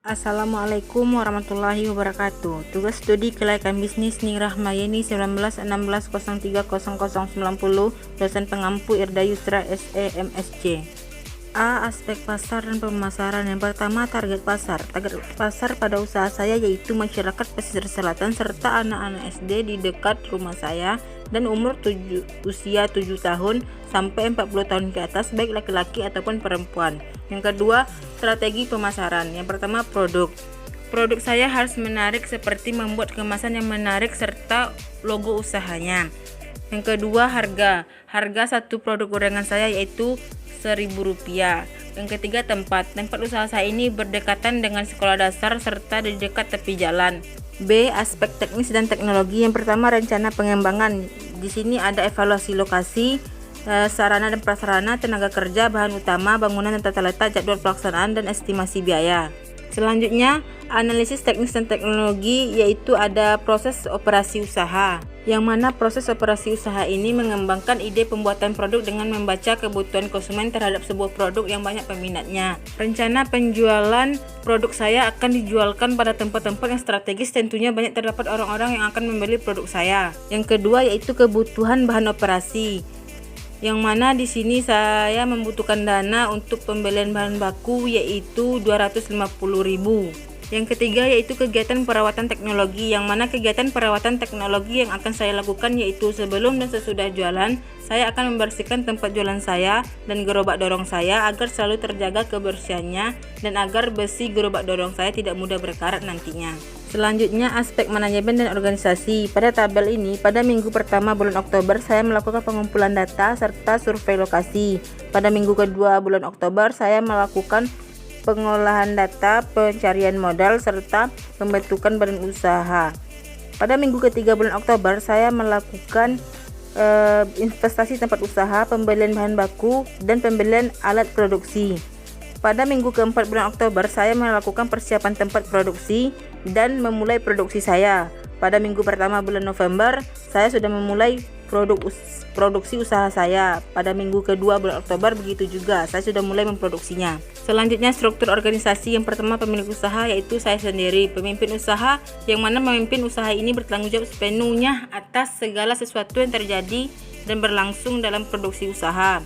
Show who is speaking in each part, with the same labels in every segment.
Speaker 1: Assalamualaikum warahmatullahi wabarakatuh. Tugas studi Kelaikan Bisnis Ning Rahmayeni 1916030090, dosen pengampu Irda Yusra SE MSc. A. Aspek pasar dan pemasaran. Yang pertama, target pasar. Target pasar pada usaha saya yaitu masyarakat pesisir selatan serta anak-anak SD di dekat rumah saya dan usia 7 tahun sampai 40 tahun ke atas, baik laki-laki ataupun perempuan. Yang kedua, strategi pemasaran. Yang pertama, produk. Produk saya harus menarik seperti membuat kemasan yang menarik serta logo usahanya. Yang kedua, harga. Harga satu produk gorengan saya yaitu Rp1.000. Yang ketiga, tempat. Tempat usaha saya ini berdekatan dengan sekolah dasar serta di dekat tepi jalan. B. Aspek teknis dan teknologi. Yang pertama, rencana pengembangan. Di sini ada evaluasi lokasi, sarana dan prasarana, tenaga kerja, bahan utama, bangunan dan tata letak, jadwal pelaksanaan, dan estimasi biaya. Selanjutnya, analisis teknis dan teknologi, yaitu ada proses operasi usaha, yang mana proses operasi usaha ini mengembangkan ide pembuatan produk dengan membaca kebutuhan konsumen terhadap sebuah produk yang banyak peminatnya. Rencana penjualan produk saya akan dijualkan pada tempat-tempat yang strategis, tentunya banyak terdapat orang-orang yang akan membeli produk saya. Yang kedua yaitu kebutuhan bahan operasi, yang mana di sini saya membutuhkan dana untuk pembelian bahan baku yaitu Rp250.000. Yang ketiga yaitu kegiatan perawatan teknologi, yang mana kegiatan perawatan teknologi yang akan saya lakukan yaitu sebelum dan sesudah jualan, saya akan membersihkan tempat jualan saya dan gerobak dorong saya agar selalu terjaga kebersihannya dan agar besi gerobak dorong saya tidak mudah berkarat nantinya. Selanjutnya, aspek manajemen dan organisasi. Pada tabel ini, pada minggu pertama bulan Oktober, saya melakukan pengumpulan data serta survei lokasi. Pada minggu kedua bulan Oktober, saya melakukan pengolahan data, pencarian modal, serta pembentukan badan usaha. Pada minggu ketiga bulan Oktober, saya melakukan investasi tempat usaha, pembelian bahan baku, dan pembelian alat produksi. Pada minggu keempat bulan Oktober, saya melakukan persiapan tempat produksi dan memulai produksi saya. Pada minggu pertama bulan November, saya sudah memulai produksi usaha saya. Pada minggu kedua bulan Oktober begitu juga, saya sudah mulai memproduksinya. Selanjutnya, struktur organisasi. Yang pertama, pemilik usaha yaitu saya sendiri, pemimpin usaha, yang mana memimpin usaha ini bertanggung jawab sepenuhnya atas segala sesuatu yang terjadi dan berlangsung dalam produksi usaha.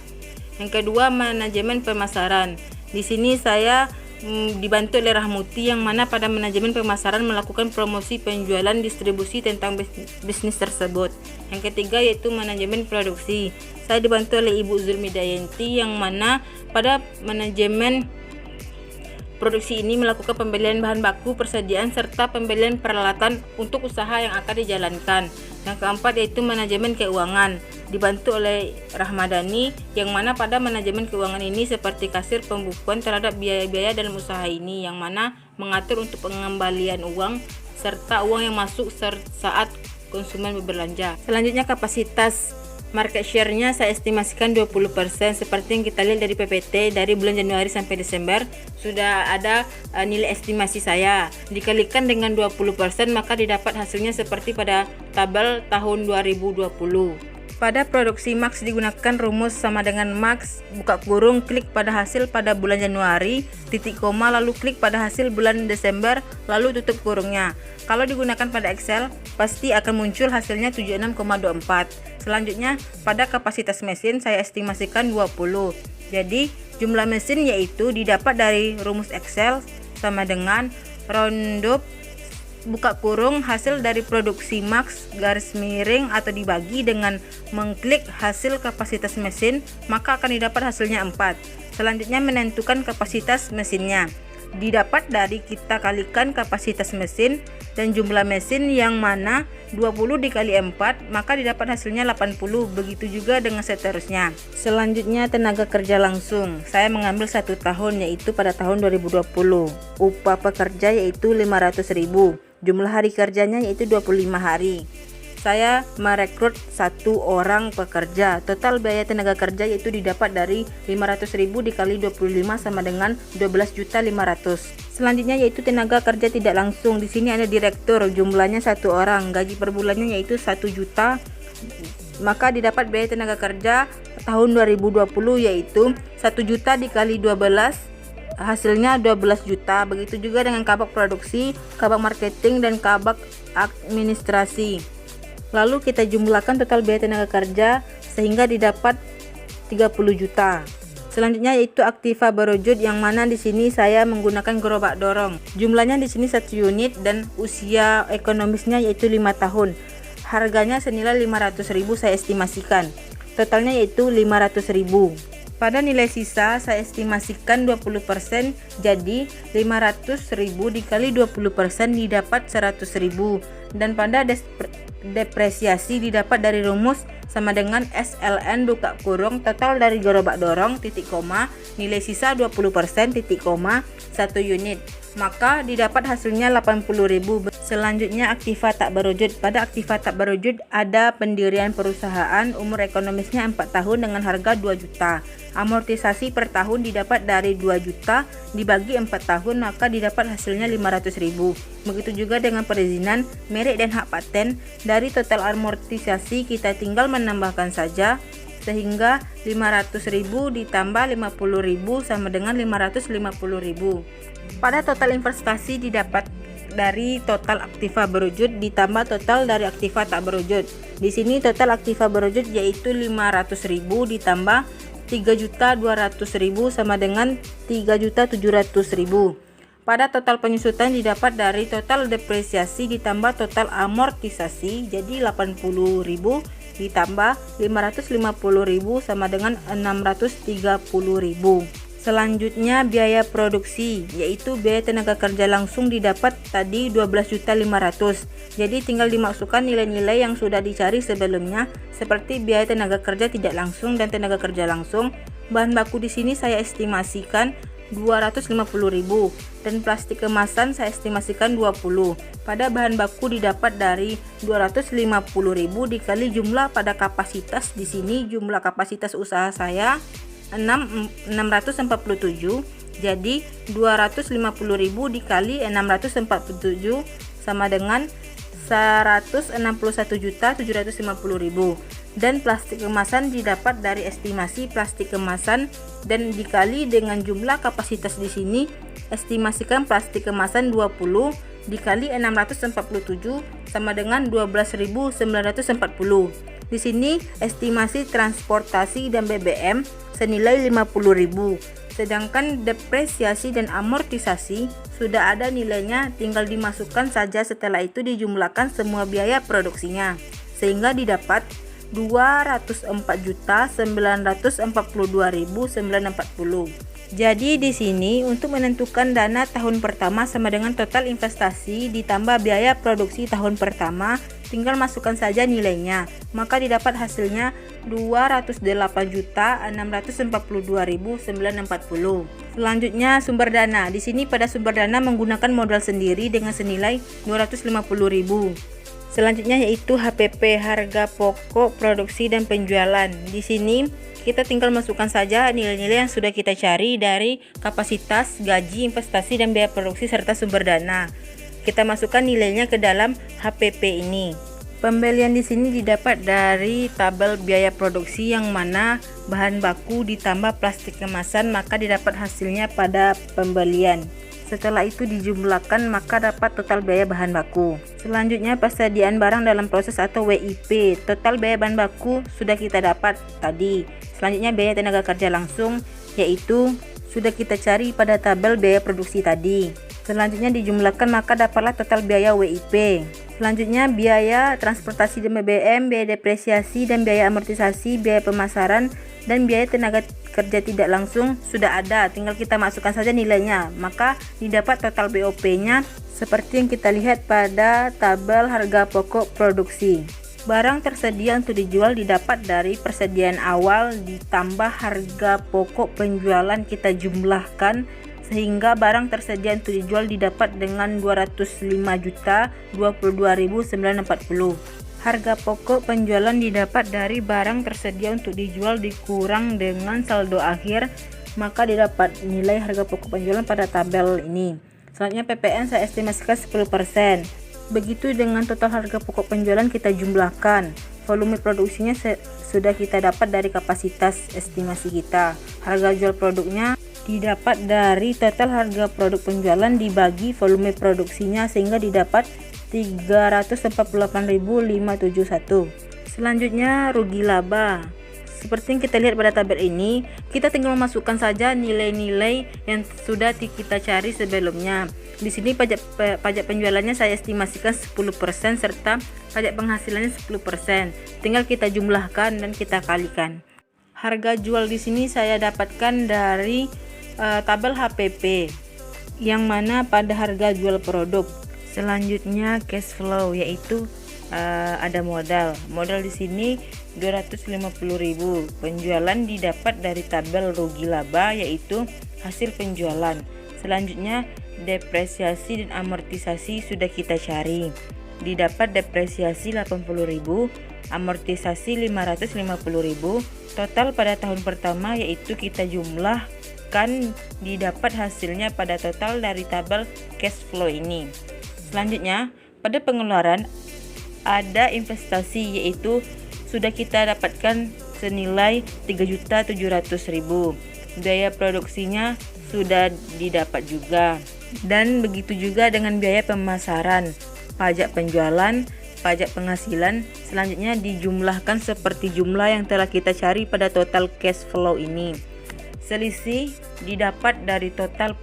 Speaker 1: Yang kedua, manajemen pemasaran. Di sini saya dibantu oleh Rahmuti, yang mana pada manajemen pemasaran melakukan promosi, penjualan, distribusi tentang bisnis tersebut. Yang ketiga yaitu manajemen produksi. Saya dibantu oleh Ibu Zulmi Dayanti, yang mana pada manajemen produksi ini melakukan pembelian bahan baku, persediaan, serta pembelian peralatan untuk usaha yang akan dijalankan. Yang keempat yaitu manajemen keuangan, dibantu oleh Rahmadani, yang mana pada manajemen keuangan ini seperti kasir, pembukuan terhadap biaya-biaya dalam usaha ini, yang mana mengatur untuk pengembalian uang serta uang yang masuk saat konsumen berbelanja. Selanjutnya, kapasitas market share-nya saya estimasikan 20%. Seperti yang kita lihat dari PPT, dari bulan Januari sampai Desember sudah ada nilai estimasi saya. Dikalikan dengan 20%, maka didapat hasilnya seperti pada tabel tahun 2020. Pada produksi max digunakan rumus sama dengan max buka kurung klik pada hasil pada bulan Januari, titik koma, lalu klik pada hasil bulan Desember, lalu tutup kurungnya. Kalau digunakan pada Excel, pasti akan muncul hasilnya 76,24. Selanjutnya, pada kapasitas mesin saya estimasikan 20. Jadi, jumlah mesin yaitu didapat dari rumus Excel sama dengan roundup buka kurung hasil dari produksi max garis miring atau dibagi dengan mengklik hasil kapasitas mesin, maka akan didapat hasilnya 4. Selanjutnya, menentukan kapasitas mesinnya. Didapat dari kita kalikan kapasitas mesin dan jumlah mesin, yang mana 20 dikali 4 maka didapat hasilnya 80. Begitu juga dengan seterusnya. Selanjutnya, tenaga kerja langsung. Saya mengambil 1 tahun yaitu pada tahun 2020. Upah pekerja yaitu 500.000. Jumlah hari kerjanya yaitu 25 hari. Saya merekrut 1 orang pekerja. Total biaya tenaga kerja yaitu didapat dari 500.000 dikali 25 sama dengan 12.500.000. Selanjutnya yaitu tenaga kerja tidak langsung. Di sini ada direktur, jumlahnya 1 orang. Gaji per bulannya yaitu 1 juta. Maka didapat biaya tenaga kerja tahun 2020 yaitu 1 juta dikali 12 hasilnya 12 juta. Begitu juga dengan kabak produksi, kabak marketing, dan kabak administrasi. Lalu kita jumlahkan total biaya tenaga kerja sehingga didapat 30 juta. Selanjutnya yaitu aktiva berwujud, yang mana di sini saya menggunakan gerobak dorong. Jumlahnya di sini 1 unit dan usia ekonomisnya yaitu 5 tahun. Harganya senilai 500.000 saya estimasikan. Totalnya yaitu 500.000. Pada nilai sisa saya estimasikan 20%, jadi 500.000 dikali 20% didapat 100.000. Dan pada depresiasi didapat dari rumus sama dengan SLN buka kurung total dari gerobak dorong titik koma nilai sisa 20% titik koma 1 unit, maka didapat hasilnya 80.000. Selanjutnya aktiva tak berwujud. Pada aktiva tak berwujud ada pendirian perusahaan, umur ekonomisnya 4 tahun dengan harga 2 juta. Amortisasi per tahun didapat dari 2 juta dibagi 4 tahun, maka didapat hasilnya 500.000. Begitu juga dengan perizinan, merek dan hak paten. Dari total amortisasi kita tinggal menambahkan saja, sehingga 500.000 ditambah 50.000 sama dengan 550.000. Pada total investasi didapat dari total aktiva berwujud ditambah total dari aktiva tak berwujud. Di sini total aktiva berwujud yaitu 500.000 ditambah 3.200.000 sama dengan 3.700.000. Pada total penyusutan didapat dari total depresiasi ditambah total amortisasi, jadi 80.000 ditambah 550.000 sama dengan 630.000. Selanjutnya biaya produksi, yaitu biaya tenaga kerja langsung didapat tadi 12.500.000. Jadi tinggal dimasukkan nilai-nilai yang sudah dicari sebelumnya, seperti biaya tenaga kerja tidak langsung dan tenaga kerja langsung. Bahan baku di sini saya estimasikan 250.000 dan plastik kemasan saya estimasikan 20. Pada bahan baku didapat dari 250.000 dikali jumlah pada kapasitas. Di sini jumlah kapasitas usaha saya 647, jadi 250.000 dikali 647 sama dengan 161.750.000. Dan plastik kemasan didapat dari estimasi plastik kemasan dan dikali dengan jumlah kapasitas. Di sini estimasikan plastik kemasan 20 dikali 647 sama dengan 12.940. Di sini estimasi transportasi dan BBM senilai 50.000. Sedangkan depresiasi dan amortisasi sudah ada nilainya, tinggal dimasukkan saja, setelah itu dijumlahkan semua biaya produksinya sehingga didapat 204.942.940. Jadi di sini untuk menentukan dana tahun pertama sama dengan total investasi ditambah biaya produksi tahun pertama, tinggal masukkan saja nilainya, maka didapat hasilnya 208.642.940. Selanjutnya sumber dana. Di sini pada sumber dana menggunakan modal sendiri dengan senilai 250.000. Selanjutnya yaitu HPP, harga pokok produksi dan penjualan. Di sini kita tinggal masukkan saja nilai-nilai yang sudah kita cari dari kapasitas, gaji, investasi, dan biaya produksi serta sumber dana. Kita masukkan nilainya ke dalam HPP ini. Pembelian di sini didapat dari tabel biaya produksi, yang mana bahan baku ditambah plastik kemasan, maka didapat hasilnya pada pembelian. Setelah itu dijumlahkan, maka dapat total biaya bahan baku. Selanjutnya persediaan barang dalam proses atau WIP. Total biaya bahan baku sudah kita dapat tadi. Selanjutnya biaya tenaga kerja langsung, yaitu sudah kita cari pada tabel biaya produksi tadi. Selanjutnya dijumlahkan, maka dapatlah total biaya WIP. Selanjutnya biaya transportasi dan BBM, biaya depresiasi dan biaya amortisasi, biaya pemasaran, dan biaya tenaga kerja tidak langsung sudah ada, tinggal kita masukkan saja nilainya, maka didapat total BOP-nya seperti yang kita lihat pada tabel harga pokok produksi. Barang tersedia untuk dijual didapat dari persediaan awal ditambah harga pokok penjualan kita jumlahkan, sehingga barang tersedia untuk dijual didapat dengan 205.022.940. Harga pokok penjualan didapat dari barang tersedia untuk dijual dikurang dengan saldo akhir, maka didapat nilai harga pokok penjualan pada tabel ini. Selanjutnya PPN saya estimasikan 10%. Begitu dengan total harga pokok penjualan kita jumlahkan. Volume produksinya sudah kita dapat dari kapasitas estimasi kita. Harga jual produknya didapat dari total harga produk penjualan dibagi volume produksinya sehingga didapat 348.571. Selanjutnya rugi laba. Seperti yang kita lihat pada tabel ini, kita tinggal memasukkan saja nilai-nilai yang sudah kita cari sebelumnya. Di sini pajak penjualannya saya estimasikan 10% serta pajak penghasilannya 10%. Tinggal kita jumlahkan dan kita kalikan. Harga jual di sini saya dapatkan dari tabel HPP yang mana pada harga jual produk. Selanjutnya cash flow, yaitu ada modal di sini 250.000. Penjualan didapat dari tabel rugi laba, yaitu hasil penjualan. Selanjutnya depresiasi dan amortisasi sudah kita cari, didapat depresiasi 80.000, amortisasi 550.000. Total pada tahun pertama yaitu kita jumlahkan, didapat hasilnya pada total dari tabel cash flow ini. Selanjutnya pada pengeluaran ada investasi, yaitu sudah kita dapatkan senilai 3.700.000. Biaya produksinya sudah didapat juga, dan begitu juga dengan biaya pemasaran, pajak penjualan, pajak penghasilan. Selanjutnya dijumlahkan seperti jumlah yang telah kita cari pada total cash flow ini. Selisih didapat dari total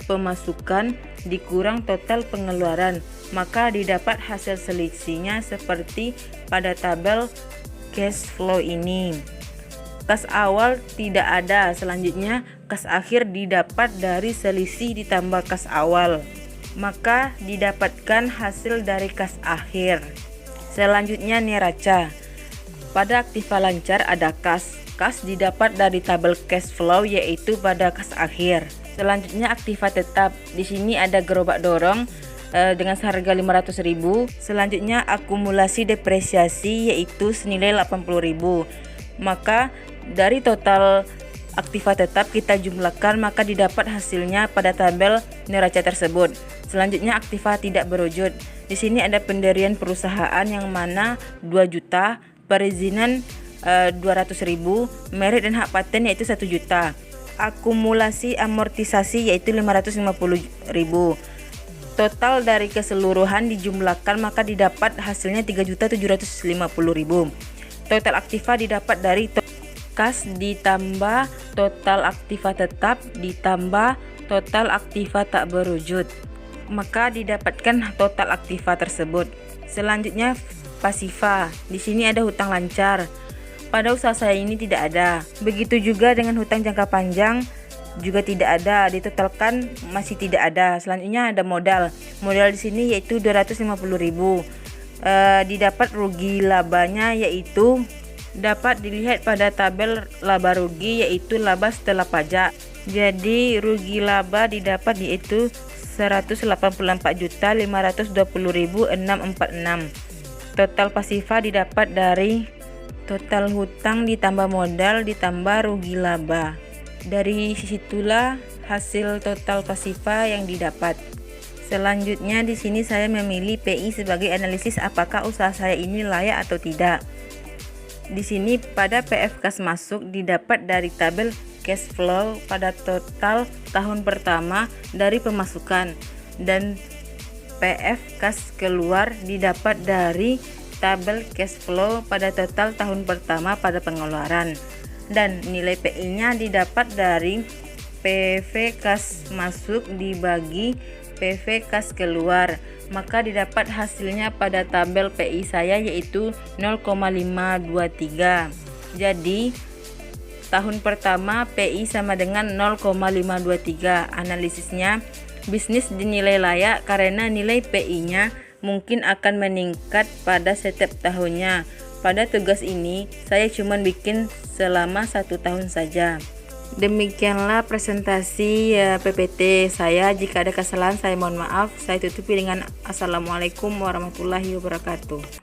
Speaker 1: pemasukan dikurang total pengeluaran, maka didapat hasil selisihnya seperti pada tabel cash flow ini. Kas awal tidak ada. Selanjutnya kas akhir didapat dari selisih ditambah kas awal, maka didapatkan hasil dari kas akhir. Selanjutnya neraca. Pada aktiva lancar ada kas didapat dari tabel cash flow, yaitu pada kas akhir. Selanjutnya aktiva tetap, di sini ada gerobak dorong dengan seharga 500.000. Selanjutnya akumulasi depresiasi, yaitu senilai 80.000. Maka dari total aktiva tetap kita jumlahkan, maka didapat hasilnya pada tabel neraca tersebut. Selanjutnya aktiva tidak berwujud. Di sini ada pendirian perusahaan yang mana 2 juta, perizinan 200.000, merek dan hak paten yaitu 1 juta. Akumulasi amortisasi yaitu 550.000. Total dari keseluruhan dijumlahkan, maka didapat hasilnya 3.750.000. Total aktiva didapat dari kas ditambah total aktiva tetap ditambah total aktiva tak berwujud, maka didapatkan total aktiva tersebut. Selanjutnya pasiva. Di sini ada hutang lancar. Pada usaha saya ini tidak ada. Begitu juga dengan hutang jangka panjang juga tidak ada, ditotalkan masih tidak ada. Selanjutnya ada modal. Modal di sini yaitu 250.000. Didapat rugi labanya, yaitu dapat dilihat pada tabel laba rugi, yaitu laba setelah pajak. Jadi rugi laba didapat yaitu 184.520.646. Total pasiva didapat dari total hutang ditambah modal ditambah rugi laba. Dari situlah hasil total pasiva yang didapat. Selanjutnya di sini saya memilih PI sebagai analisis apakah usaha saya ini layak atau tidak. Di sini pada PF kas masuk didapat dari tabel cash flow pada total tahun pertama dari pemasukan, dan PF kas keluar didapat dari tabel cash flow pada total tahun pertama pada pengeluaran, dan nilai PI-nya didapat dari PV kas masuk dibagi PV kas keluar, maka didapat hasilnya pada tabel PI saya yaitu 0,523. Jadi tahun pertama PI sama dengan 0,523. Analisisnya bisnis dinilai layak karena nilai PI-nya mungkin akan meningkat pada setiap tahunnya. Pada tugas ini saya cuma bikin selama 1 tahun saja. Demikianlah presentasi PPT saya. Jika ada kesalahan saya mohon maaf. Saya tutupi dengan Assalamualaikum warahmatullahi wabarakatuh.